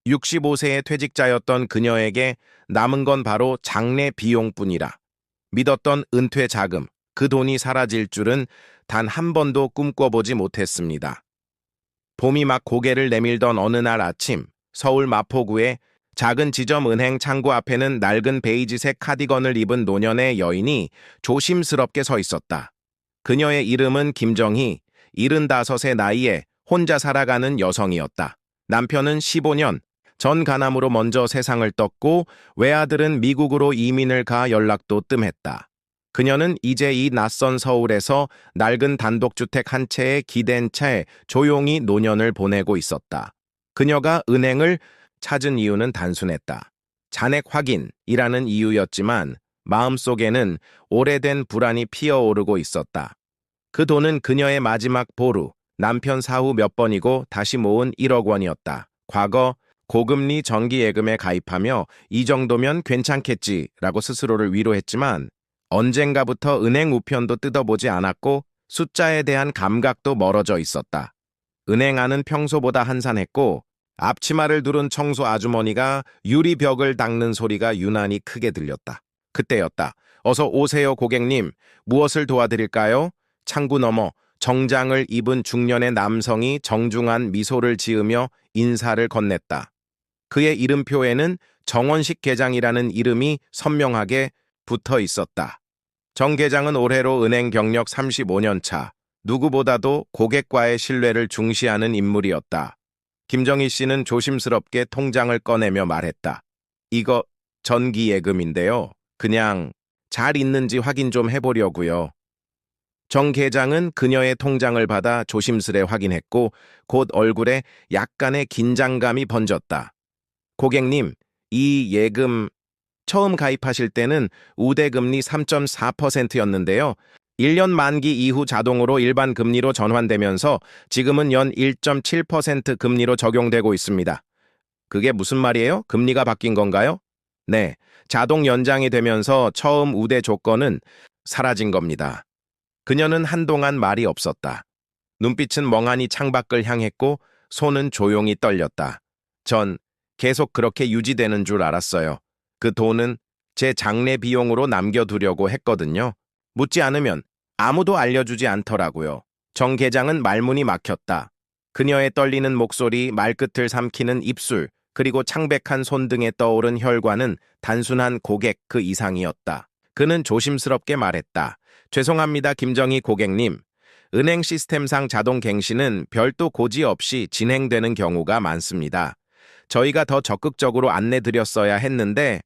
65세의 퇴직자였던 그녀에게 남은 건 바로 장례 비용뿐이라. 믿었던 은퇴 자금, 그 돈이 사라질 줄은 단 한 번도 꿈꿔보지 못했습니다. 봄이 막 고개를 내밀던 어느 날 아침, 서울 마포구의 작은 지점 은행 창구 앞에는 낡은 베이지색 카디건을 입은 노년의 여인이 조심스럽게 서 있었다. 그녀의 이름은 김정희, 75의 나이에 혼자 살아가는 여성이었다. 남편은 15년 전 간암으로 먼저 세상을 떴고 외아들은 미국으로 이민을 가 연락도 뜸했다. 그녀는 이제 이 낯선 서울에서 낡은 단독주택 한 채에 기댄 채 조용히 노년을 보내고 있었다. 그녀가 은행을 찾은 이유는 단순했다. 잔액 확인이라는 이유였지만 마음속에는 오래된 불안이 피어오르고 있었다. 그 돈은 그녀의 마지막 보루, 남편 사후 몇 번이고 다시 모은 1억 원이었다. 과거 고금리 정기예금에 가입하며 이 정도면 괜찮겠지라고 스스로를 위로했지만 언젠가부터 은행 우편도 뜯어보지 않았고 숫자에 대한 감각도 멀어져 있었다. 은행 안은 평소보다 한산했고 앞치마를 두른 청소 아주머니가 유리벽을 닦는 소리가 유난히 크게 들렸다. 그때였다. 어서 오세요, 고객님. 무엇을 도와드릴까요? 창구 너머 정장을 입은 중년의 남성이 정중한 미소를 지으며 인사를 건넸다. 그의 이름표에는 정원식 계장이라는 이름이 선명하게 붙어 있었다. 정 계장은 올해로 은행 경력 35년 차, 누구보다도 고객과의 신뢰를 중시하는 인물이었다. 김정희 씨는 조심스럽게 통장을 꺼내며 말했다. 이거 전기예금인데요. 그냥 잘 있는지 확인 좀 해보려고요. 정 계장은 그녀의 통장을 받아 조심스레 확인했고 곧 얼굴에 약간의 긴장감이 번졌다. 고객님, 이 예금 처음 가입하실 때는 우대금리 3.4%였는데요. 1년 만기 이후 자동으로 일반 금리로 전환되면서 지금은 연 1.7% 금리로 적용되고 있습니다. 그게 무슨 말이에요? 금리가 바뀐 건가요? 네, 자동 연장이 되면서 처음 우대 조건은 사라진 겁니다. 그녀는 한동안 말이 없었다. 눈빛은 멍하니 창밖을 향했고 손은 조용히 떨렸다. 전 계속 그렇게 유지되는 줄 알았어요. 그 돈은 제 장례 비용으로 남겨두려고 했거든요. 묻지 않으면 아무도 알려주지 않더라고요. 정 계장은 말문이 막혔다. 그녀의 떨리는 목소리, 말끝을 삼키는 입술, 그리고 창백한 손등에 떠오른 혈관은 단순한 고객 그 이상이었다. 그는 조심스럽게 말했다. 죄송합니다, 김정희 고객님. 은행 시스템상 자동 갱신은 별도 고지 없이 진행되는 경우가 많습니다. 저희가 더 적극적으로 안내드렸어야 했는데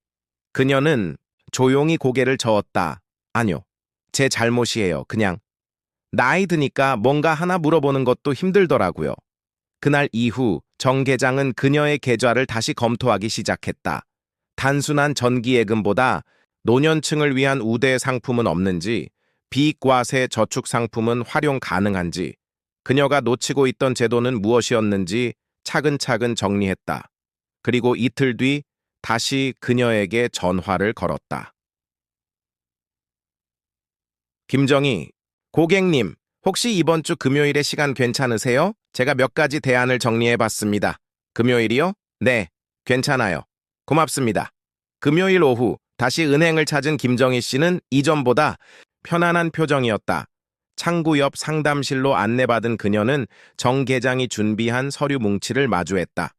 그녀는 조용히 고개를 저었다. 아니요, 제 잘못이에요. 그냥 나이 드니까 뭔가 하나 물어보는 것도 힘들더라고요. 그날 이후 정 계장은 그녀의 계좌를 다시 검토하기 시작했다. 단순한 전기예금보다 노년층을 위한 우대 상품은 없는지, 비과세 저축 상품은 활용 가능한지, 그녀가 놓치고 있던 제도는 무엇이었는지 차근차근 정리했다. 그리고 이틀 뒤 다시 그녀에게 전화를 걸었다. 김정희, 고객님, 혹시 이번 주 금요일에 시간 괜찮으세요? 제가 몇 가지 대안을 정리해봤습니다. 금요일이요? 네, 괜찮아요. 고맙습니다. 금요일 오후 다시 은행을 찾은 김정희 씨는 이전보다 편안한 표정이었다. 창구 옆 상담실로 안내받은 그녀는 정 계장이 준비한 서류 뭉치를 마주했다.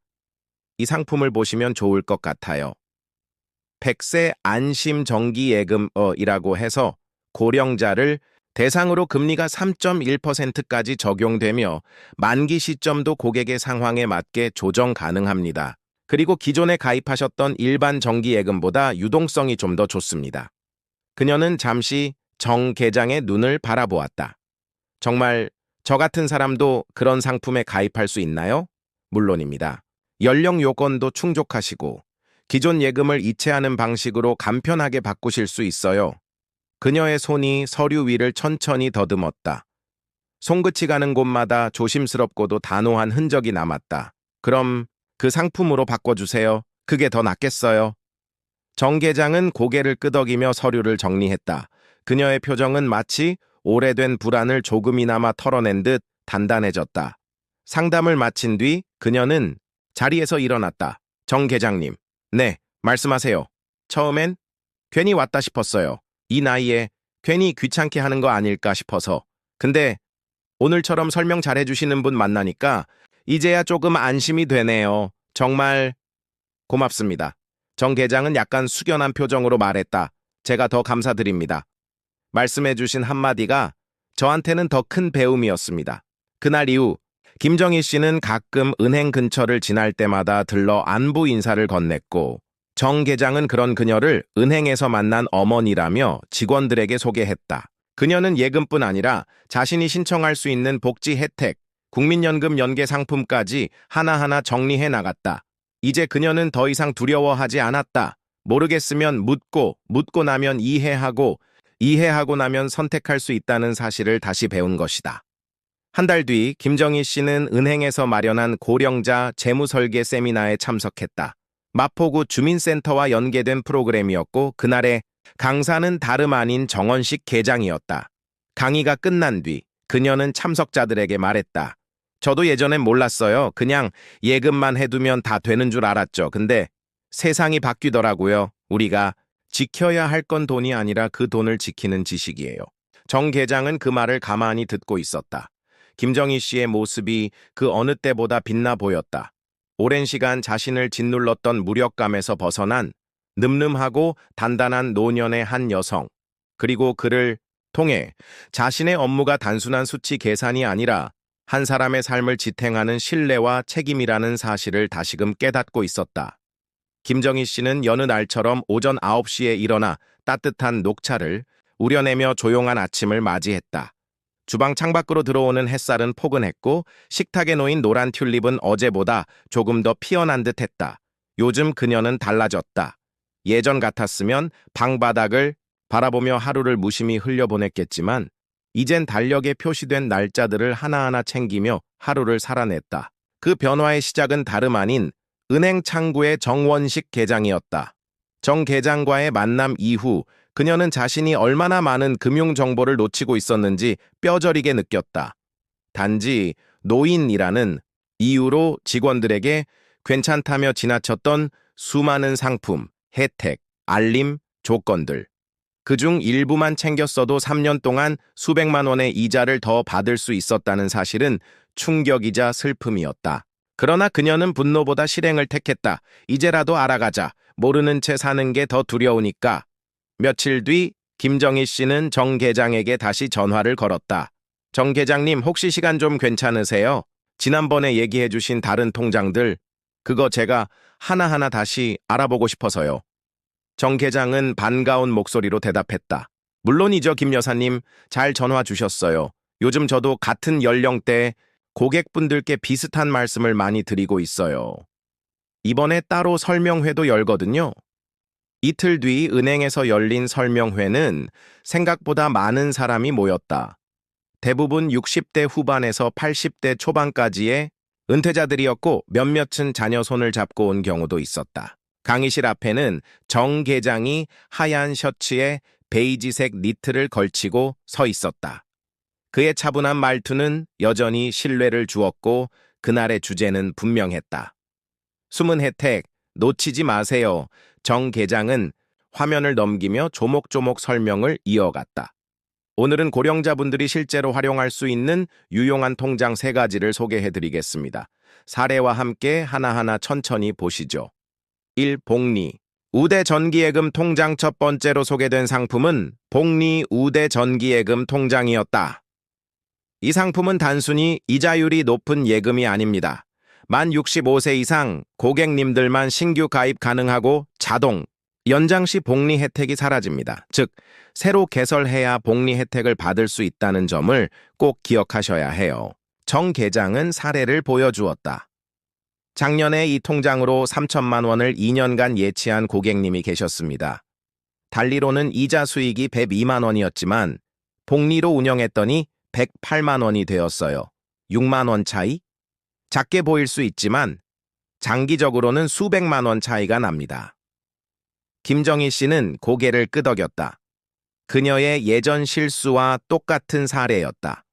이 상품을 보시면 좋을 것 같아요. 100세 안심정기예금이라고 해서 고령자를 대상으로 금리가 3.1%까지 적용되며 만기 시점도 고객의 상황에 맞게 조정 가능합니다. 그리고 기존에 가입하셨던 일반 정기예금보다 유동성이 좀 더 좋습니다. 그녀는 잠시 정 계장의 눈을 바라보았다. 정말 저 같은 사람도 그런 상품에 가입할 수 있나요? 물론입니다. 연령 요건도 충족하시고 기존 예금을 이체하는 방식으로 간편하게 바꾸실 수 있어요. 그녀의 손이 서류 위를 천천히 더듬었다. 손끝이 가는 곳마다 조심스럽고도 단호한 흔적이 남았다. 그럼 그 상품으로 바꿔주세요. 그게 더 낫겠어요. 정 계장은 고개를 끄덕이며 서류를 정리했다. 그녀의 표정은 마치 오래된 불안을 조금이나마 털어낸 듯 단단해졌다. 상담을 마친 뒤 그녀는 자리에서 일어났다. 정 계장님. 네, 말씀하세요. 처음엔 괜히 왔다 싶었어요. 이 나이에 괜히 귀찮게 하는 거 아닐까 싶어서. 근데 오늘처럼 설명 잘해주시는 분 만나니까 이제야 조금 안심이 되네요. 정말 고맙습니다. 정 계장은 약간 숙연한 표정으로 말했다. 제가 더 감사드립니다. 말씀해주신 한마디가 저한테는 더 큰 배움이었습니다. 그날 이후 김정희 씨는 가끔 은행 근처를 지날 때마다 들러 안부 인사를 건넸고 정 계장은 그런 그녀를 은행에서 만난 어머니라며 직원들에게 소개했다. 그녀는 예금뿐 아니라 자신이 신청할 수 있는 복지 혜택, 국민연금 연계 상품까지 하나하나 정리해 나갔다. 이제 그녀는 더 이상 두려워하지 않았다. 모르겠으면 묻고, 묻고 나면 이해하고, 이해하고 나면 선택할 수 있다는 사실을 다시 배운 것이다. 한 달 뒤 김정희 씨는 은행에서 마련한 고령자 재무설계 세미나에 참석했다. 마포구 주민센터와 연계된 프로그램이었고 그날의 강사는 다름 아닌 정원식 계장이었다. 강의가 끝난 뒤 그녀는 참석자들에게 말했다. 저도 예전엔 몰랐어요. 그냥 예금만 해두면 다 되는 줄 알았죠. 근데 세상이 바뀌더라고요. 우리가 지켜야 할 건 돈이 아니라 그 돈을 지키는 지식이에요. 정 계장은 그 말을 가만히 듣고 있었다. 김정희 씨의 모습이 그 어느 때보다 빛나 보였다. 오랜 시간 자신을 짓눌렀던 무력감에서 벗어난 늠름하고 단단한 노년의 한 여성. 그리고 그를 통해 자신의 업무가 단순한 수치 계산이 아니라 한 사람의 삶을 지탱하는 신뢰와 책임이라는 사실을 다시금 깨닫고 있었다. 김정희 씨는 여느 날처럼 오전 9시에 일어나 따뜻한 녹차를 우려내며 조용한 아침을 맞이했다. 주방 창밖으로 들어오는 햇살은 포근했고 식탁에 놓인 노란 튤립은 어제보다 조금 더 피어난 듯했다. 요즘 그녀는 달라졌다. 예전 같았으면 방바닥을 바라보며 하루를 무심히 흘려보냈겠지만 이젠 달력에 표시된 날짜들을 하나하나 챙기며 하루를 살아냈다. 그 변화의 시작은 다름 아닌 은행 창구의 정원식 계장이었다. 정 계장과의 만남 이후 그녀는 자신이 얼마나 많은 금융 정보를 놓치고 있었는지 뼈저리게 느꼈다. 단지 노인이라는 이유로 직원들에게 괜찮다며 지나쳤던 수많은 상품, 혜택, 알림, 조건들. 그중 일부만 챙겼어도 3년 동안 수백만 원의 이자를 더 받을 수 있었다는 사실은 충격이자 슬픔이었다. 그러나 그녀는 분노보다 실행을 택했다. 이제라도 알아가자. 모르는 채 사는 게 더 두려우니까. 며칠 뒤 김정희 씨는 정 계장에게 다시 전화를 걸었다. 정 계장님 혹시 시간 좀 괜찮으세요? 지난번에 얘기해 주신 다른 통장들 그거 제가 하나하나 다시 알아보고 싶어서요. 정 계장은 반가운 목소리로 대답했다. 물론이죠, 김 여사님. 잘 전화 주셨어요. 요즘 저도 같은 연령대 고객분들께 비슷한 말씀을 많이 드리고 있어요. 이번에 따로 설명회도 열거든요. 이틀 뒤 은행에서 열린 설명회는 생각보다 많은 사람이 모였다. 대부분 60대 후반에서 80대 초반까지의 은퇴자들이었고 몇몇은 자녀 손을 잡고 온 경우도 있었다. 강의실 앞에는 정 계장이 하얀 셔츠에 베이지색 니트를 걸치고 서 있었다. 그의 차분한 말투는 여전히 신뢰를 주었고 그날의 주제는 분명했다. 숨은 혜택, 놓치지 마세요. 정 계장은 화면을 넘기며 조목조목 설명을 이어갔다. 오늘은 고령자분들이 실제로 활용할 수 있는 유용한 통장 3가지를 소개해드리겠습니다. 사례와 함께 하나하나 천천히 보시죠. 1. 복리. 우대 전기예금 통장 첫 번째로 소개된 상품은 복리 우대 전기예금 통장이었다. 이 상품은 단순히 이자율이 높은 예금이 아닙니다. 만 65세 이상 고객님들만 신규 가입 가능하고 자동, 연장 시 복리 혜택이 사라집니다. 즉, 새로 개설해야 복리 혜택을 받을 수 있다는 점을 꼭 기억하셔야 해요. 정 계장은 사례를 보여주었다. 작년에 이 통장으로 3천만 원을 2년간 예치한 고객님이 계셨습니다. 달리로는 이자 수익이 102만 원이었지만 복리로 운영했더니 108만 원이 되었어요. 6만 원 차이? 작게 보일 수 있지만 장기적으로는 수백만 원 차이가 납니다. 김정희 씨는 고개를 끄덕였다. 그녀의 예전 실수와 똑같은 사례였다.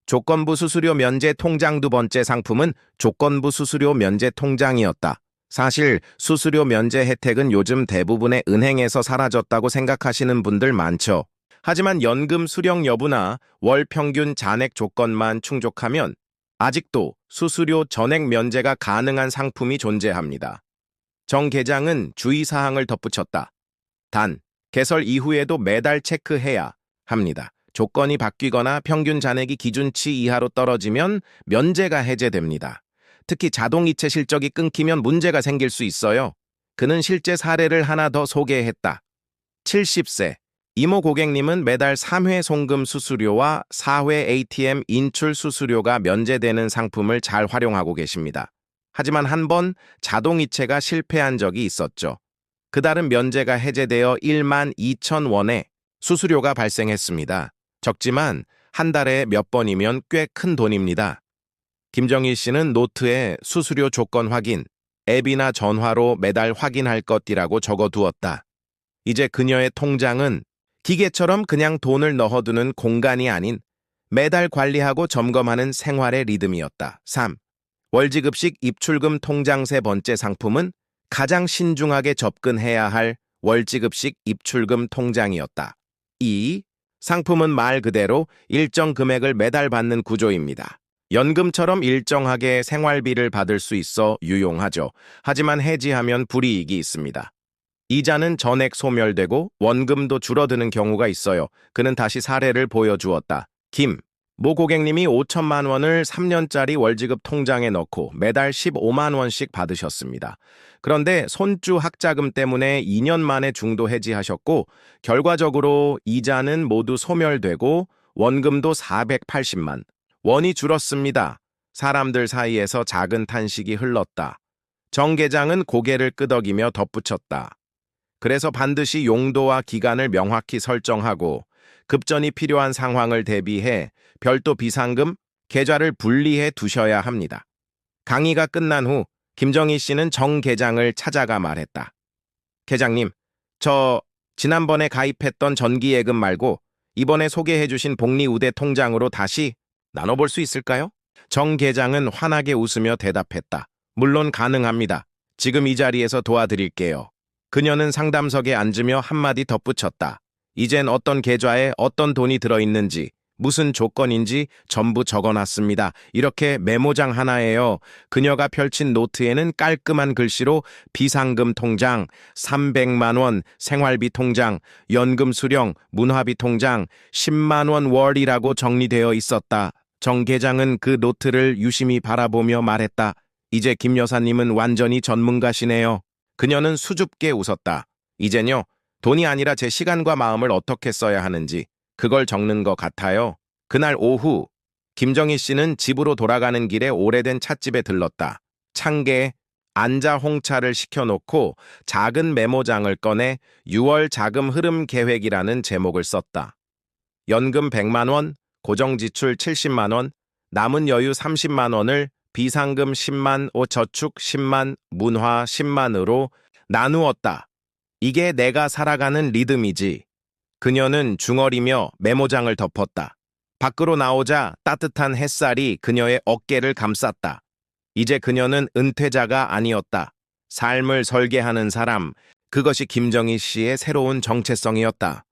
조건부 수수료 면제 통장 두 번째 상품은 조건부 수수료 면제 통장이었다. 사실 수수료 면제 혜택은 요즘 대부분의 은행에서 사라졌다고 생각하시는 분들 많죠. 하지만 연금 수령 여부나 월 평균 잔액 조건만 충족하면 아직도 수수료 전액 면제가 가능한 상품이 존재합니다. 정 계장은 주의사항을 덧붙였다. 단, 개설 이후에도 매달 체크해야 합니다. 조건이 바뀌거나 평균 잔액이 기준치 이하로 떨어지면 면제가 해제됩니다. 특히 자동이체 실적이 끊기면 문제가 생길 수 있어요. 그는 실제 사례를 하나 더 소개했다. 70세 이모 고객님은 매달 3회 송금 수수료와 4회 ATM 인출 수수료가 면제되는 상품을 잘 활용하고 계십니다. 하지만 한 번 자동이체가 실패한 적이 있었죠. 그달은 면제가 해제되어 1만 2천 원의 수수료가 발생했습니다. 적지만 한 달에 몇 번이면 꽤 큰 돈입니다. 김정희 씨는 노트에 수수료 조건 확인, 앱이나 전화로 매달 확인할 것이라고 적어두었다. 이제 그녀의 통장은 기계처럼 그냥 돈을 넣어두는 공간이 아닌 매달 관리하고 점검하는 생활의 리듬이었다. 3. 월지급식 입출금 통장 세 번째 상품은 가장 신중하게 접근해야 할 월지급식 입출금 통장이었다. 2. 상품은 말 그대로 일정 금액을 매달 받는 구조입니다. 연금처럼 일정하게 생활비를 받을 수 있어 유용하죠. 하지만 해지하면 불이익이 있습니다. 이자는 전액 소멸되고 원금도 줄어드는 경우가 있어요. 그는 다시 사례를 보여주었다. 모 고객님이 5천만 원을 3년짜리 월지급 통장에 넣고 매달 15만 원씩 받으셨습니다. 그런데 손주 학자금 때문에 2년 만에 중도 해지하셨고 결과적으로 이자는 모두 소멸되고 원금도 480만 원이 줄었습니다. 사람들 사이에서 작은 탄식이 흘렀다. 정 계장은 고개를 끄덕이며 덧붙였다. 그래서 반드시 용도와 기간을 명확히 설정하고 급전이 필요한 상황을 대비해 별도 비상금, 계좌를 분리해 두셔야 합니다. 강의가 끝난 후 김정희 씨는 정 계장을 찾아가 말했다. 계장님, 저 지난번에 가입했던 정기예금 말고 이번에 소개해 주신 복리우대 통장으로 다시 나눠볼 수 있을까요? 정 계장은 환하게 웃으며 대답했다. 물론 가능합니다. 지금 이 자리에서 도와드릴게요. 그녀는 상담석에 앉으며 한마디 덧붙였다. 이젠 어떤 계좌에 어떤 돈이 들어있는지, 무슨 조건인지 전부 적어놨습니다. 이렇게 메모장 하나예요. 그녀가 펼친 노트에는 깔끔한 글씨로 비상금 통장, 300만 원, 생활비 통장, 연금 수령, 문화비 통장, 10만 원 월이라고 정리되어 있었다. 정 계장은 그 노트를 유심히 바라보며 말했다. 이제 김 여사님은 완전히 전문가시네요. 그녀는 수줍게 웃었다. 이젠요, 돈이 아니라 제 시간과 마음을 어떻게 써야 하는지 그걸 적는 것 같아요. 그날 오후, 김정희 씨는 집으로 돌아가는 길에 오래된 찻집에 들렀다. 창계에 안자 홍차를 시켜놓고 작은 메모장을 꺼내 6월 자금 흐름 계획이라는 제목을 썼다. 연금 100만 원, 고정지출 70만 원, 남은 여유 30만 원을 비상금 10만, 저축 10만, 문화 10만으로 나누었다. 이게 내가 살아가는 리듬이지. 그녀는 중얼이며 메모장을 덮었다. 밖으로 나오자 따뜻한 햇살이 그녀의 어깨를 감쌌다. 이제 그녀는 은퇴자가 아니었다. 삶을 설계하는 사람, 그것이 김정희 씨의 새로운 정체성이었다.